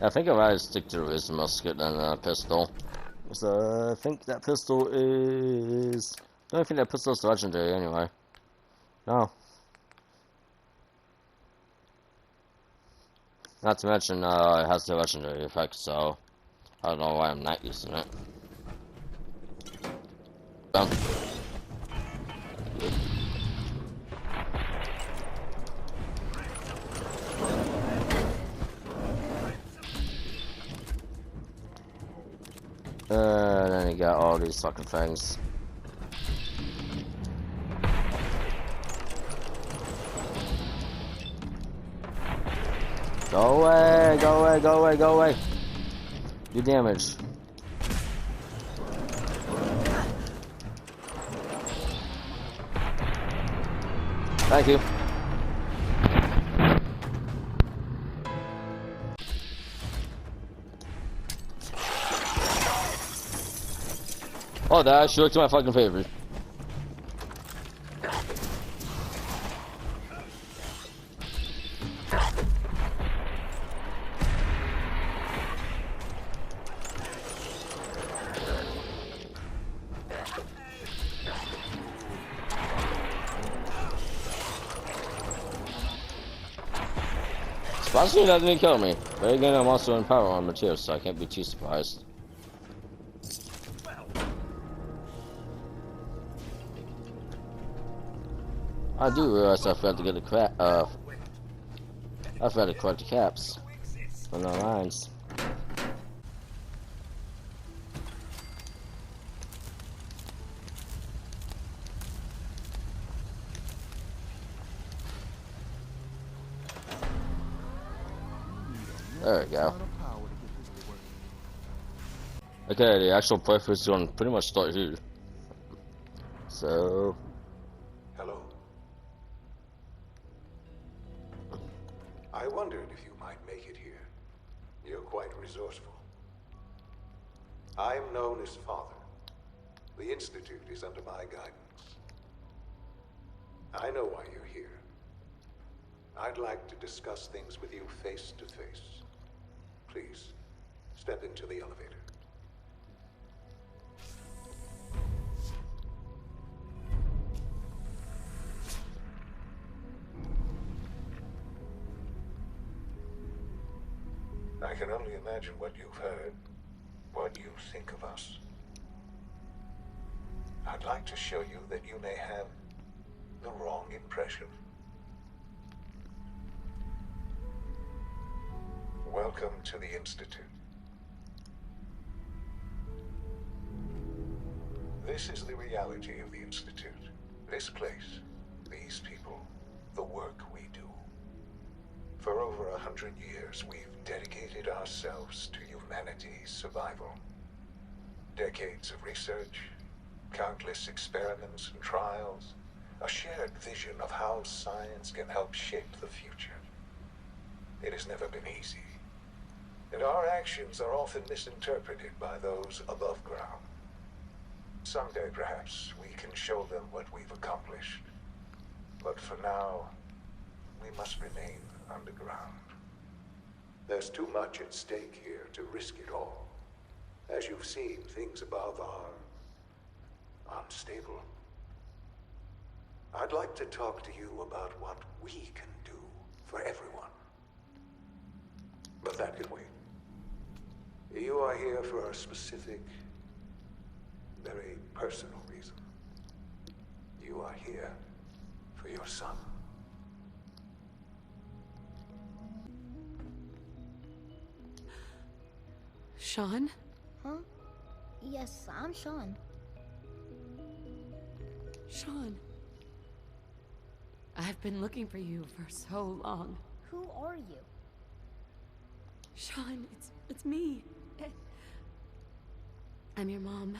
I think I'd rather stick to the musket than a pistol. So I think that pistol is... I don't think that pistol's legendary anyway. No. Not to mention, it has the legendary effect, so I don't know why I'm not using it. Boom. And then you got all these fucking things. Go away, go away, go away, go away. Do damage. Thank you. Oh, that actually worked in my fucking favor. Surprisingly, that didn't kill me. But again, I'm also in power armor too, so I can't be too surprised. I do realize I forgot to get the I forgot to collect the caps from the lines. There we go. Okay, the actual playthrough is going to pretty much start here. So... Hello. I wondered if you might make it here. You're quite resourceful. I'm known as Father. The Institute is under my guidance. I know why you're here. I'd like to discuss things with you face to face. Please, step into the elevator. I can only imagine what you've heard, what you think of us. I'd like to show you that you may have the wrong impression. Welcome to the Institute. This is the reality of the Institute. This place, these people, the work we do. For over 100 years, we've dedicated ourselves to humanity's survival. Decades of research, countless experiments and trials, a shared vision of how science can help shape the future. It has never been easy. And our actions are often misinterpreted by those above ground. Someday, perhaps, we can show them what we've accomplished. But for now, we must remain underground. There's too much at stake here to risk it all. As you've seen, things above are unstable. I'd like to talk to you about what we can do for everyone. But that can wait. You are here for a specific, very personal reason. You are here for your son. Shaun? Huh? Yes, I'm Shaun. Shaun. I've been looking for you for so long. Who are you? Shaun, it's me. I'm your mom.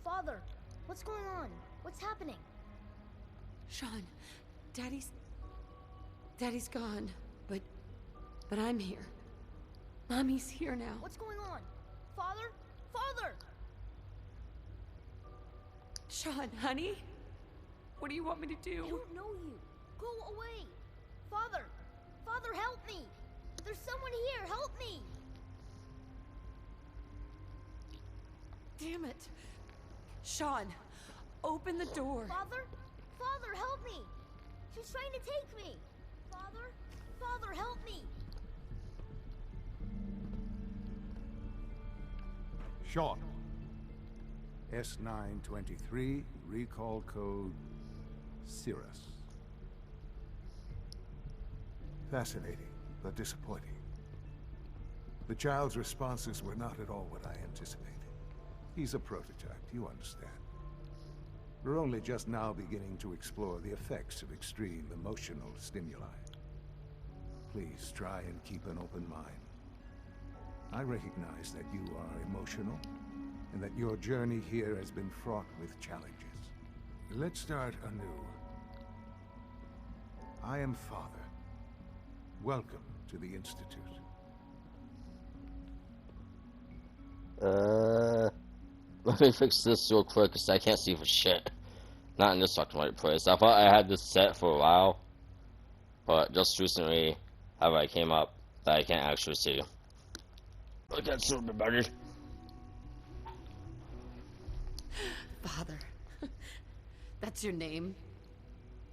Father, what's going on? What's happening? Shaun, Daddy's gone, but I'm here. Mommy's here now. What's going on? Father? Father! Shaun, honey? What do you want me to do? I don't know you. Go away. Father! Father, help me! There's someone here, help me! it. Shaun, open the door. Father? Father, help me! She's trying to take me! Father? Father, help me! Shaun. S923, recall code Cirrus. Fascinating, but disappointing. The child's responses were not at all what I anticipated. He's a prototype, you understand. We're only just now beginning to explore the effects of extreme emotional stimuli. Please try and keep an open mind. I recognize that you are emotional, and that your journey here has been fraught with challenges. Let's start anew. I am Father. Welcome to the Institute. Let me fix this real quick, because I can't see for shit. Not in this fucking right place. I thought I had this set for a while, but just recently, however I came up, that I can't actually see. I got so better. Father. That's your name?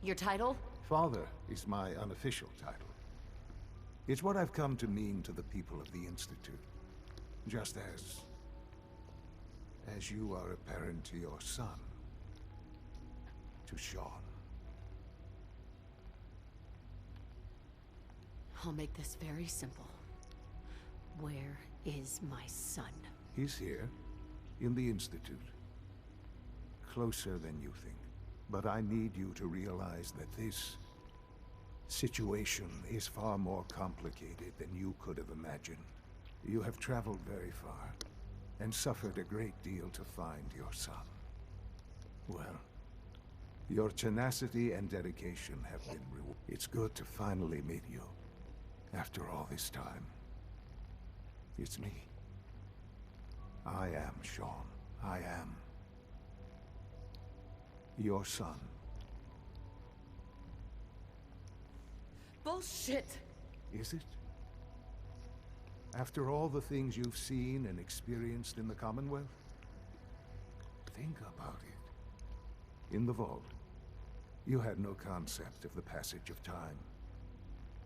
Your title? Father is my unofficial title. It's what I've come to mean to the people of the Institute. Just as you are a parent to your son, to Shaun. I'll make this very simple. Where is my son? He's here, in the Institute. Closer than you think. But I need you to realize that this situation is far more complicated than you could have imagined. You have traveled very far, and suffered a great deal to find your son. Well, your tenacity and dedication have been rewarded. It's good to finally meet you, after all this time. It's me. I am Shaun. I am your son. Bullshit! Is it? After all the things you've seen and experienced in the Commonwealth? Think about it. In the vault, you had no concept of the passage of time.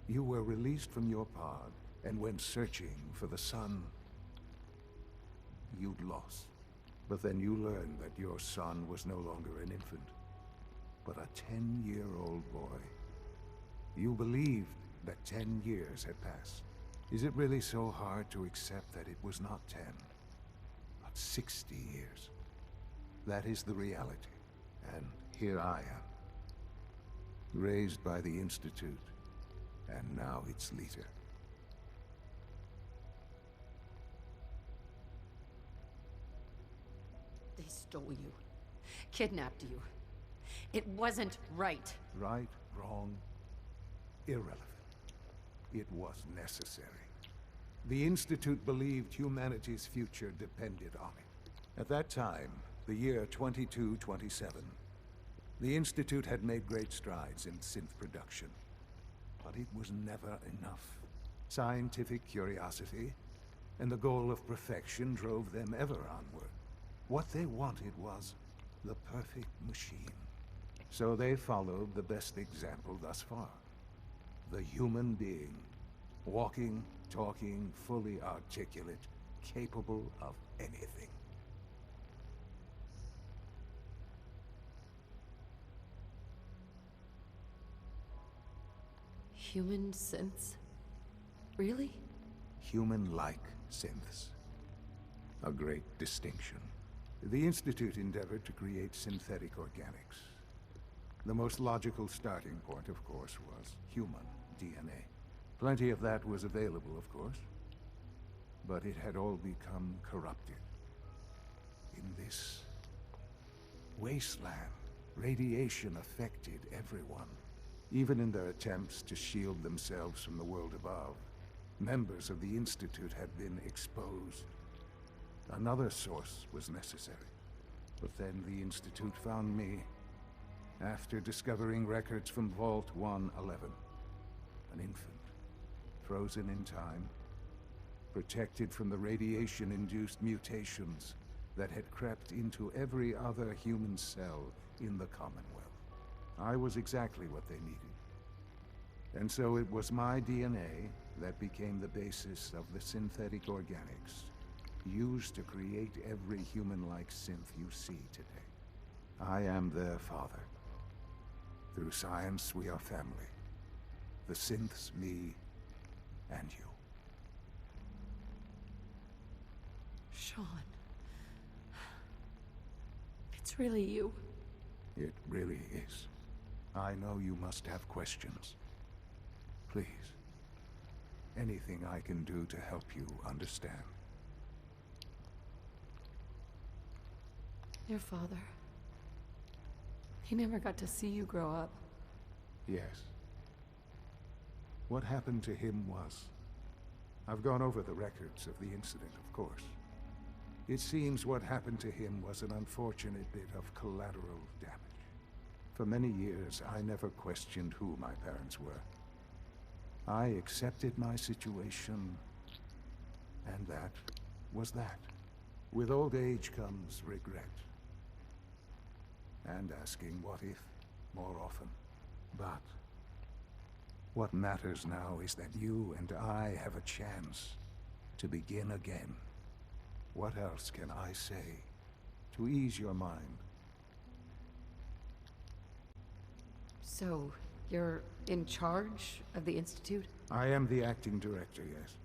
You were released from your pod and went searching for the son you'd lost. But then you learned that your son was no longer an infant, but a 10-year-old boy. You believed that 10 years had passed. Is it really so hard to accept that it was not 10, but 60 years? That is the reality, and here I am. Raised by the Institute, and now its leader. They stole you. Kidnapped you. It wasn't right. Right, wrong, irrelevant. It was necessary. The Institute believed humanity's future depended on it. At that time, the year 2227, the Institute had made great strides in synth production. But it was never enough. Scientific curiosity and the goal of perfection drove them ever onward. What they wanted was the perfect machine. So they followed the best example thus far. The human being. Walking, talking, fully articulate, capable of anything. Human synths? Really? Human-like synths. A great distinction. The Institute endeavored to create synthetic organics. The most logical starting point, of course, was human DNA. Plenty of that was available, of course. But it had all become corrupted. In this wasteland, radiation affected everyone. Even in their attempts to shield themselves from the world above, members of the Institute had been exposed. Another source was necessary. But then the Institute found me, after discovering records from Vault 111. An infant, frozen in time, protected from the radiation-induced mutations that had crept into every other human cell in the Commonwealth. I was exactly what they needed. And so it was my DNA that became the basis of the synthetic organics used to create every human-like synth you see today. I am their father. Through science, we are family. The synths, me, and you. Shaun. It's really you. It really is. I know you must have questions. Please. Anything I can do to help you understand. Your father. He never got to see you grow up. Yes. What happened to him was... I've gone over the records of the incident, of course. It seems what happened to him was an unfortunate bit of collateral damage. For many years, I never questioned who my parents were. I accepted my situation, and that was that. With old age comes regret. And asking what if more often. But what matters now is that you and I have a chance to begin again. What else can I say to ease your mind? So, you're in charge of the Institute? I am the acting director, yes.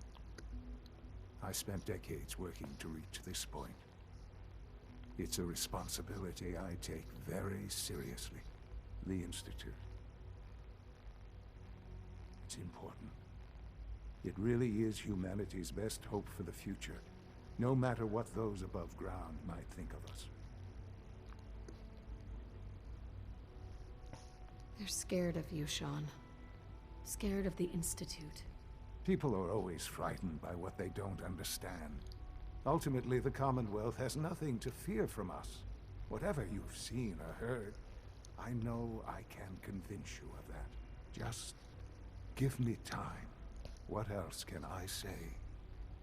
I spent decades working to reach this point. It's a responsibility I take very seriously. The Institute. It's important. It really is humanity's best hope for the future, no matter what those above ground might think of us. They're scared of you, Shaun. Scared of the Institute. People are always frightened by what they don't understand. Ultimately, the Commonwealth has nothing to fear from us. Whatever you've seen or heard, I know I can convince you of that. Just give me time. What else can I say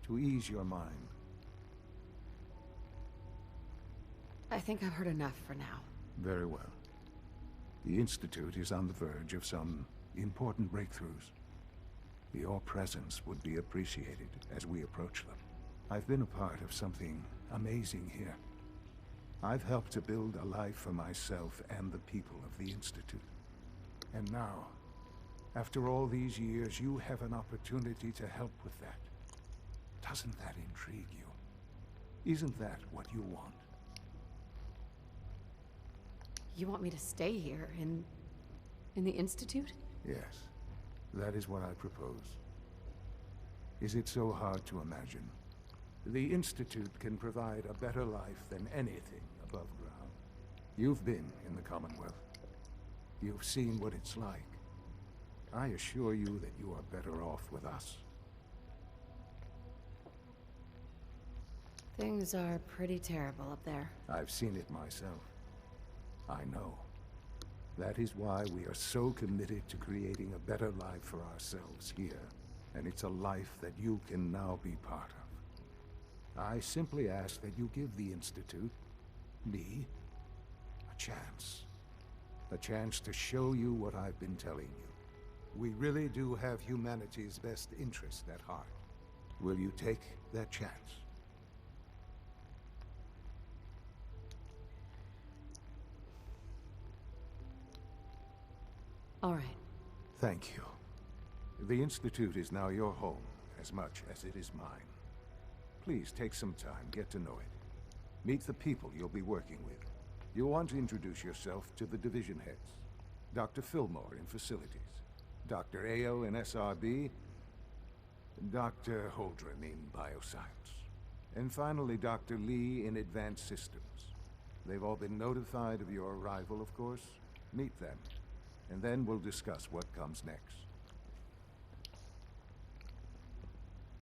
to ease your mind? I think I've heard enough for now. Very well. The Institute is on the verge of some important breakthroughs. Your presence would be appreciated as we approach them. I've been a part of something amazing here. I've helped to build a life for myself and the people of the Institute. And now, after all these years, you have an opportunity to help with that. Doesn't that intrigue you? Isn't that what you want? You want me to stay here, in the Institute? Yes, that is what I propose. Is it so hard to imagine? The Institute can provide a better life than anything above ground. You've been in the Commonwealth. You've seen what it's like. I assure you that you are better off with us. Things are pretty terrible up there. I've seen it myself. I know. That is why we are so committed to creating a better life for ourselves here. And it's a life that you can now be part of. I simply ask that you give the Institute, me, a chance. A chance to show you what I've been telling you. We really do have humanity's best interest at heart. Will you take that chance? All right. Thank you. The Institute is now your home, as much as it is mine. Please take some time, get to know it. Meet the people you'll be working with. You'll want to introduce yourself to the division heads. Dr. Fillmore in Facilities, Dr. Ao in SRB, Dr. Holdren in Bioscience, and finally Dr. Lee in Advanced Systems. They've all been notified of your arrival, of course. Meet them, and then we'll discuss what comes next.